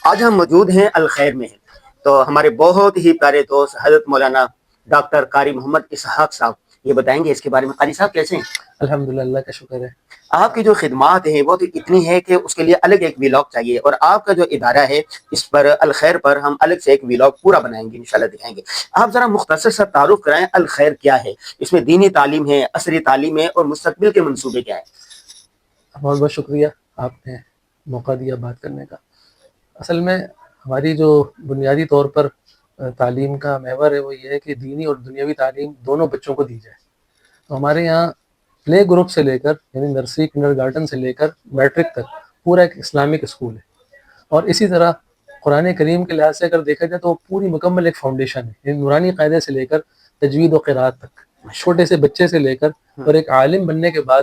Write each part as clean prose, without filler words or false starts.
آج ہم موجود ہیں الخیر میں، تو ہمارے بہت ہی پیارے دوست حضرت مولانا ڈاکٹر قاری محمد اسحاق صاحب یہ بتائیں گے اس کے بارے میں۔ قاری صاحب کیسے ہیں؟ الحمدللہ، اللہ کا شکر ہے۔ آپ کی جو خدمات ہیں وہ تو اتنی ہے کہ اس کے لیے الگ ایک ویلاگ چاہیے، اور آپ کا جو ادارہ ہے اس پر الخیر پر ہم الگ سے ایک ویلاگ پورا بنائیں گے، انشاءاللہ دکھائیں گے۔ آپ ذرا مختصر سا تعارف کرائیں، الخیر کیا ہے، اس میں دینی تعلیم ہے، عصری تعلیم ہے، اور مستقبل کے منصوبے کیا ہیں؟ بہت بہت شکریہ، آپ نے موقع دیا بات کرنے کا۔ اصل میں ہماری جو بنیادی طور پر تعلیم کا محور ہے وہ یہ ہے کہ دینی اور دنیاوی تعلیم دونوں بچوں کو دی جائے۔ تو ہمارے یہاں پلے گروپ سے لے کر یعنی نرسری کنڈر گارڈن سے لے کر میٹرک تک پورا ایک اسلامک اسکول ہے، اور اسی طرح قرآن کریم کے لحاظ سے اگر دیکھا جائے تو وہ پوری مکمل ایک فاؤنڈیشن ہے، یعنی نورانی قاعدے سے لے کر تجوید و قراءت تک، چھوٹے سے بچے سے لے کر اور ایک عالم بننے کے بعد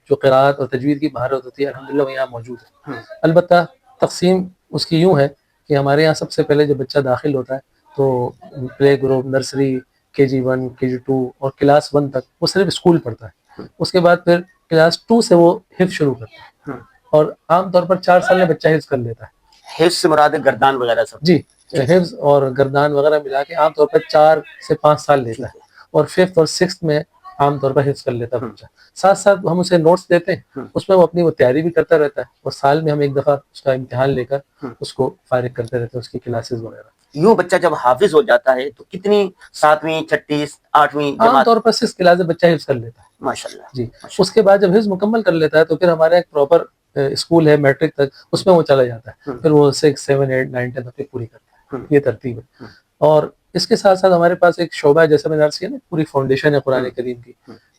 جو قراءت اور تجوید کی مہارت ہوتی ہے الحمدللہ وہ یہاں موجود ہے۔ البتہ تقسیم اس کی یوں ہے کہ ہمارے یہاں سب سے پہلے جب بچہ داخل ہوتا ہے تو play group, nursery, KG1، KG2 اور کلاس 1 تک وہ صرف اسکول پڑھتا ہے۔ اس کے بعد پھر کلاس 2 سے وہ حفظ شروع کرتا ہے، اور عام طور پر 4 سال میں بچہ حفظ کر لیتا ہے۔ حفظ سے مراد گردان وغیرہ سب؟ جی، حفظ اور گردان وغیرہ ملا کے عام طور پر 4 سے 5 سال لیتا ہے، اور 5th اور 6th میں عام طور پر حفظ کر لیتا ہے بچہ۔ ساتھ ساتھ ہم اسے نوٹس دیتے ہیں، اس میں وہ اپنی تیاری بھی کرتا رہتا ہے، اور سال میں ہم ایک دفعہ اس کا امتحان لے کر اس کو فارغ کرتے رہتے ہیں، اس کی کلاسز وغیرہ۔ یوں بچہ جب حافظ ہو جاتا ہے تو کتنی 7ویں 6ٹھی 8ویں عام جماعت؟ طور پر 6 کلاس بچہ حفظ کر لیتا ہے۔ ماشاءاللہ جی، اس کے بعد جب حفظ مکمل کر لیتا ہے تو پھر ہمارا ایک پراپر اسکول ہے میٹرک تک، اس میں وہ چلا جاتا ہے، پھر وہ 6 7 8 9 10 تک پوری کرتا ہے۔ یہ ترتیب ہے۔ اور اس کے ساتھ ساتھ ہمارے پاس ایک شعبہ ہے، جیسے میں نے عرض کیا نا، پوری فاؤنڈیشن ہے قرآن کریم کی۔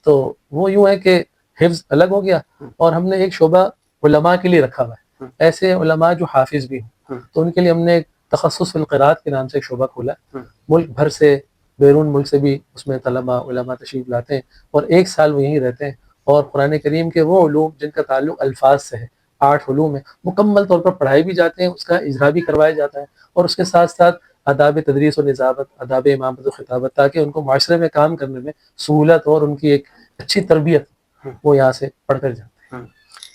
تو وہ یوں ہے کہ حفظ الگ ہو گیا، اور ہم نے ایک شعبہ علماء کے لیے رکھا ہوا ہے، ایسے علماء جو حافظ بھی ہیں، تو ان کے لیے ہم نے ایک تخصص فی القراءت کے نام سے ایک شعبہ کھولا۔ ملک بھر سے، بیرون ملک سے بھی اس میں طلباء علماء تشریف لاتے ہیں، اور 1 سال وہ یہیں رہتے ہیں، اور قرآن کریم کے وہ علوم جن کا تعلق الفاظ سے ہے، 8 علوم ہیں، مکمل طور پر پڑھائی بھی جاتے ہیں، اس کا اجرا بھی کروایا جاتا ہے، اور اس کے ساتھ ساتھ آداب تدریس و نظامت، آداب امامت و خطابت، تاکہ ان کو معاشرے میں کام کرنے میں سہولت اور ان کی ایک اچھی تربیت وہ یہاں سے پڑھ کر جاتے ہیں۔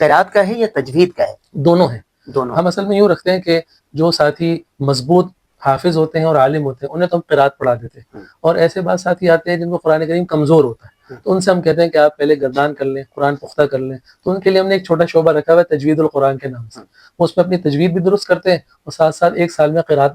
قرات کا ہے یا تجوید کا ہے؟ دونوں ہیں۔ دونوں۔ ہم اصل میں یوں رکھتے ہیں کہ جو ساتھی مضبوط حافظ ہوتے ہیں اور عالم ہوتے ہیں انہیں تو ہم قرات پڑھا دیتے ہیں، اور ایسے بعض ساتھی آتے ہیں جن کو قرآن کریم کمزور ہوتا ہے، تو ان سے ہم کہتے ہیں کہ آپ پہلے گردان کر لیں، قرآن پختہ کر لیں، تو ان کے لیے ہم نے ایک چھوٹا شعبہ رکھا ہوا ہے تجوید القرآن کے نام سے۔ وہ اس میں اپنی تجوید بھی درست کرتے ہیں، اور ساتھ ساتھ 1 سال میں قرات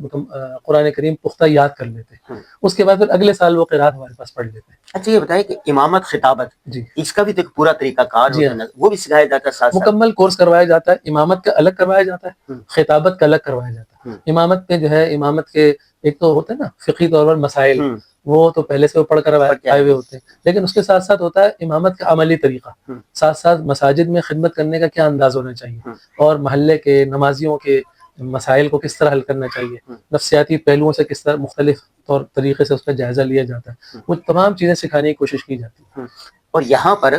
قرآن کریم پختہ یاد کر لیتے ہیں، اس کے بعد پھر اگلے سال وہ قرات ہمارے پاس پڑھ لیتے ہیں۔ اچھا یہ بتائیں کہ امامت خطابت، جی، اس کا بھی تو ایک پورا طریقہ کار جی ہوتا ہے، وہ بھی سکھایا جاتا ہے ساتھ ساتھ؟ مکمل کورس کروایا جاتا ہے۔ امامت کا الگ کروایا جاتا ہے، خطابت کا الگ کروایا جاتا ہے۔ امامت میں جو ہے، امامت کے ایک تو ہوتا ہے نا فقہی طور پر مسائل، وہ تو پہلے سے وہ پڑھ کر آئے ہوئے ہوتے ہیں، لیکن اس کے ساتھ ساتھ ہوتا ہے امامت کا عملی طریقہ، ساتھ ساتھ مساجد میں خدمت کرنے کا کیا انداز ہونا چاہیے، اور محلے کے نمازیوں کے مسائل کو کس طرح حل کرنا چاہیے، نفسیاتی پہلوؤں سے کس طرح مختلف طور طریقے سے اس کا جائزہ لیا جاتا ہے، وہ تمام چیزیں سکھانے کی کوشش کی جاتی ہے۔ اور یہاں پر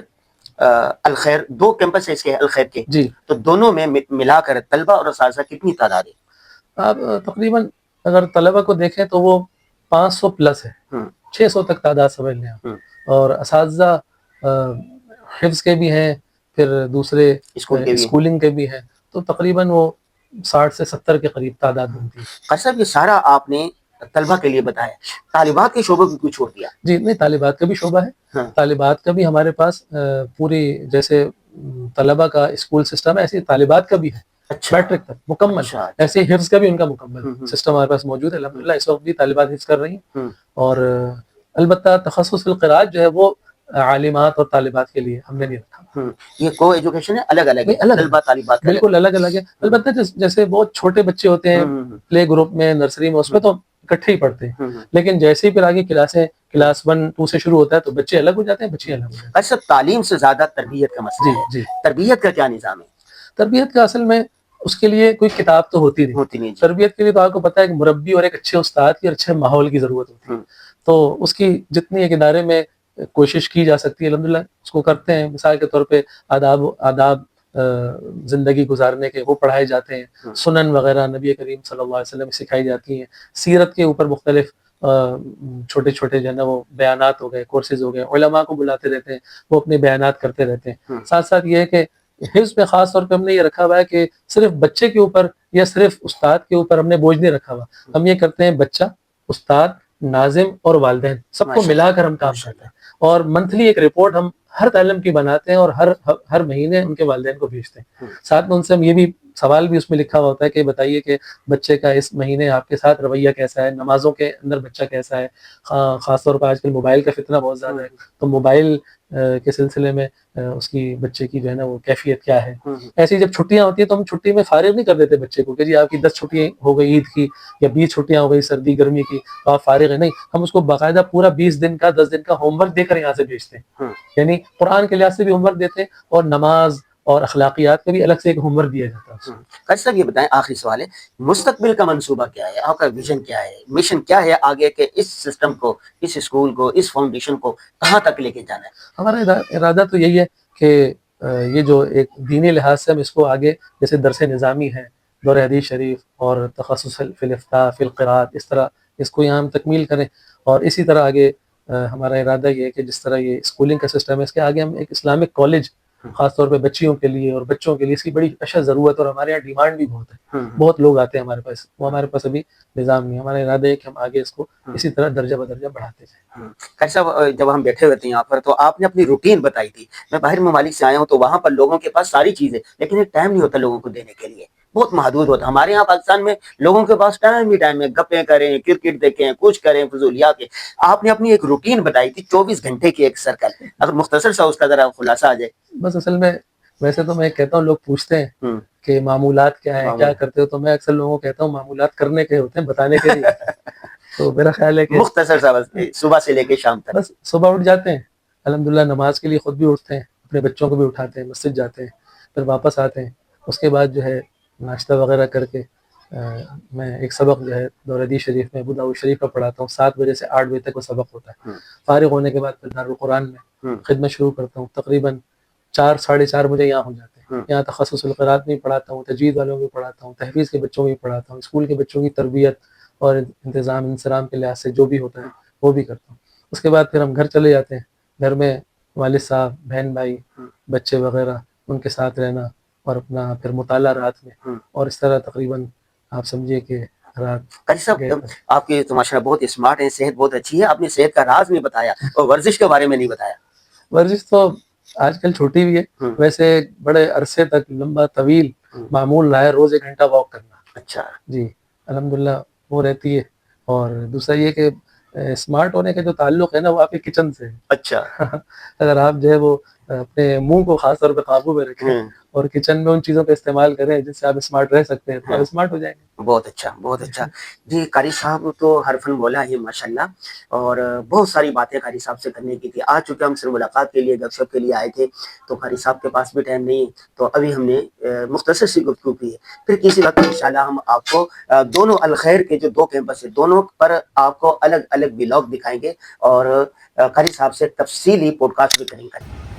الخیر 2 کیمپس ہے اس کے، الخیر کے، جی، تو دونوں میں ملا کر طلبہ اور اساتذہ کتنی تعداد ہے؟ آپ تقریباً اگر طلبہ کو دیکھیں تو وہ 500 پلس ہے، 600 تک تعداد سمجھ لیں آپ، اور اساتذہ حفظ کے بھی ہیں، پھر دوسرے اسکولنگ کے بھی ہیں، تو تقریباً وہ 60 سے 70 کے قریب تعداد بنتی ہے۔ قاری صاحب یہ سارا آپ نے طلبہ کے لیے بتایا، طالبات کے شعبے کو کیوں چھوڑ دیا؟ جی نہیں، طالبات کا بھی شعبہ ہے، طالبات کا بھی ہمارے پاس پوری، جیسے طلبہ کا اسکول سسٹم ہے ایسے طالبات کا بھی ہے، میٹرک تک مکمل، ایسے حفظ کا بھی ان کا مکمل سسٹم ہمارے پاس موجود ہے الحمدللہ۔ اس وقت بھی طالبات حفظ کر رہی ہیں، اور البتہ تخصص فی القراءت جو ہے وہ عالمات اور طالبات کے لیے ہم نے نہیں رکھا۔ یہ کو ایجوکیشن ہے، الگ الگ ہے، طلبہ طالبات کا بالکل الگ الگ ہے۔ البتہ جیسے بہت چھوٹے بچے ہوتے ہیں پلے گروپ میں، نرسری میں، اس میں تو اکٹھے ہی پڑھتے ہیں، لیکن جیسے ہی پھر آگے کلاس 1 2 سے شروع ہوتا ہے تو بچے الگ ہو جاتے ہیں، بچے الگ ہو جاتے ہیں۔ اچھا تعلیم سے زیادہ تربیت کا مسئلہ ہے، جی، تربیت کا کیا نظام ہے؟ تربیت کا اصل میں اس کے لیے کوئی کتاب تو ہوتی نہیں، تربیت کے لیے تو آپ کو پتہ ہے کہ مربی اور ایک اچھے استاد کی اور اچھے ماحول کی ضرورت ہوتی ہے، تو اس کی جتنی ایک ادارے میں کوشش کی جا سکتی ہے الحمدللہ اس کو کرتے ہیں۔ مثال کے طور پہ آداب زندگی گزارنے کے وہ پڑھائے جاتے ہیں، سنن وغیرہ نبی کریم صلی اللہ علیہ وسلم سکھائی جاتی ہیں، سیرت کے اوپر مختلف چھوٹے چھوٹے جو ہے نا وہ بیانات ہو گئے، کورسز ہو گئے، علماء کو بلاتے رہتے ہیں، وہ اپنے بیانات کرتے رہتے ہیں۔ ساتھ ساتھ یہ ہے کہ حفظ پہ خاص طور پہ ہم نے یہ رکھا ہوا ہے کہ صرف بچے کے اوپر یا صرف استاد کے اوپر ہم نے بوجھ نہیں رکھا ہوا. ہم یہ کرتے ہیں بچہ، استاد، ناظم اور والدین سب کو ملا کر ہم کام کرتے ہیں، اور منتھلی ایک رپورٹ ہم ہر تعلم کی بناتے ہیں اور ہر مہینے ان کے والدین کو بھیجتے ہیں. ساتھ میں ان سے ہم یہ بھی سوال بھی اس میں لکھا ہوا ہوتا ہے کہ بتائیے کہ بچے کا اس مہینے آپ کے ساتھ رویہ کیسا ہے، نمازوں کے اندر بچہ کیسا ہے. خاص طور پر آج کل موبائل کا فتنہ بہت زیادہ ہے، تو موبائل کے سلسلے میں اس کی بچے کی جو ہے نا وہ کیفیت کیا ہے. ایسی جب چھٹیاں ہوتی ہیں تو ہم چھٹی میں فارغ نہیں کر دیتے بچے کو کہ جی آپ کی 10 چھٹیاں ہو گئی عید کی یا 20 چھٹیاں ہو گئی سردی گرمی کی تو آپ فارغ ہیں. نہیں، ہم اس کو باقاعدہ پورا 20 دن کا 10 دن کا ہوم ورک دے کر یہاں سے بھیجتے ہیں. یعنی قرآن کے لحاظ سے بھی ہوم ورک دیتے ہیں اور نماز اور اخلاقیات کا بھی الگ سے ایک ہوم ورک دیا جاتا ہے. قاری صاحب یہ بتائیں، آخری سوال ہے، مستقبل کا منصوبہ کیا ہے؟ آپ کا ویژن کیا ہے، مشن کیا ہے آگے کہ اس سسٹم کو، اس اسکول کو، اس فاؤنڈیشن کو کہاں تک لے کے جانا ہے؟ ہمارا ارادہ تو یہی ہے کہ یہ جو ایک دینی لحاظ سے ہم اس کو آگے جیسے درس نظامی ہے، دور حدیث شریف اور تخصص فی الافتاء فی القراءات، اس طرح اس کو یہاں ہم تکمیل کریں. اور اسی طرح آگے ہمارا ارادہ یہ ہے کہ جس طرح یہ اسکولنگ کا سسٹم ہے اس کے آگے ہم ایک اسلامک کالج خاص طور پہ بچیوں کے لیے اور بچوں کے لیے، اس کی بڑی اشد ضرورت اور ہمارے یہاں ڈیمانڈ بھی بہت ہے. بہت لوگ آتے ہیں ہمارے پاس، وہ ہمارے پاس ابھی نظام نہیں ہے. ہمارا ارادہ ہے کہ ہم آگے اس کو اسی طرح درجہ بدرجہ بڑھاتے جائیں. قاری صاحب جب ہم بیٹھے ہوئے تھے یہاں پر تو آپ نے اپنی روٹین بتائی تھی. میں باہر ممالک سے آیا ہوں تو وہاں پر لوگوں کے پاس ساری چیزیں، لیکن ایک ٹائم نہیں ہوتا لوگوں کو دینے کے لیے، بہت محدود ہوتا. ہمارے یہاں پاکستان میں لوگوں کے پاس ٹائم ہی ٹائم ہے، گپیں کریں، کرکٹ دیکھیں، کچھ کریں، فضولیات کے. آپ نے اپنی ایک روٹین بتائی تھی 24 گھنٹے کی ایک سرکل، اگر مختصر سا اس کا ذرا خلاصہ آ جائے. بس اصل میں ویسے تو میں کہتا ہوں، لوگ پوچھتے ہیں کہ معمولات کیا ہیں، کیا کرتے ہو، تو میں اکثر لوگوں کو کہتا ہوں معمولات کرنے کے ہوتے ہیں، بتانے کے لیے. تو میرا خیال ہے کہ مختصر سا بس صبح سے لے کے شام تک. بس صبح اٹھ جاتے ہیں، الحمدللہ نماز کے لیے خود بھی اٹھتے ہیں، اپنے بچوں کو بھی اٹھاتے ہیں، مسجد جاتے ہیں، پھر واپس آتے ہیں. اس کے بعد جو ہے ناشتہ وغیرہ کر کے میں ایک سبق جو ہے دور حدیث شریف میں ابو داؤد شریف کا پڑھاتا ہوں. 7 بجے سے 8 بجے تک وہ سبق ہوتا ہے. فارغ ہونے کے بعد پھر دارالقرآن میں خدمت شروع کرتا ہوں. تقریباً 4 ساڑھے 4 بجے یہاں ہو جاتے ہیں. یہاں تخصص القراءات میں پڑھاتا ہوں، تجوید والوں کو پڑھاتا ہوں، تحفیظ کے بچوں کو بھی پڑھاتا ہوں، اسکول کے بچوں کی تربیت اور انتظام انصرام کے لحاظ سے جو بھی ہوتا ہے وہ بھی کرتا ہوں. اس کے بعد پھر ہم گھر چلے جاتے ہیں. گھر میں والد صاحب، بہن بھائی، بچے وغیرہ، ان کے ساتھ رہنا اور اپنا پھر مطالعہ رات میں، اور اس طرح تقریباً آپ سمجھیے کہ رات. قاری صاحب آپ کی تو ماشاءاللہ بہت اسمارٹ ہیں، صحت بہت اچھی ہے، آپ نے صحت کا راز نہیں بتایا اور ورزش کے بارے میں نہیں بتایا. ورزش تو آج کل چھوٹی بھی ہے، ویسے بڑے عرصے تک لمبا طویل معمول رہا ہے روز 1 گھنٹہ واک کرنا. اچھا جی الحمدللہ وہ رہتی ہے. اور دوسرا یہ کہ اسمارٹ ہونے کا جو تعلق ہے نا وہ آپ کے کچن سے ہے. اچھا اگر آپ جو ہے وہ اپنے منہ کو خاص طور پہ قابو میں رکھیں اور کچن میں ان چیزوں کا استعمال کریں جس سے آپ اسمارٹ رہ سکتے ہیں تو آپ اسمارٹ ہو جائیں گے. بہت اچھا، بہت اچھا. جی قاری صاحب تو ہر فن بولا ہے ماشاءاللہ، اور بہت ساری باتیں قاری صاحب سے کرنے کی تھی. آج چونکہ ہم صرف ملاقات کے لیے، گپ شپ کے لیے آئے تھے تو قاری صاحب کے پاس بھی ٹائم نہیں، تو ابھی ہم نے مختصر سی گفتگو کی ہے. پھر کسی وقت انشاءاللہ ہم آپ کو دونوں الخیر کے جو 2 کیمپس ہیں دونوں پر آپ کو الگ الگ ولاگ دکھائیں گے اور قاری صاحب سے تفصیلی پوڈ کاسٹ بھی کریں گے.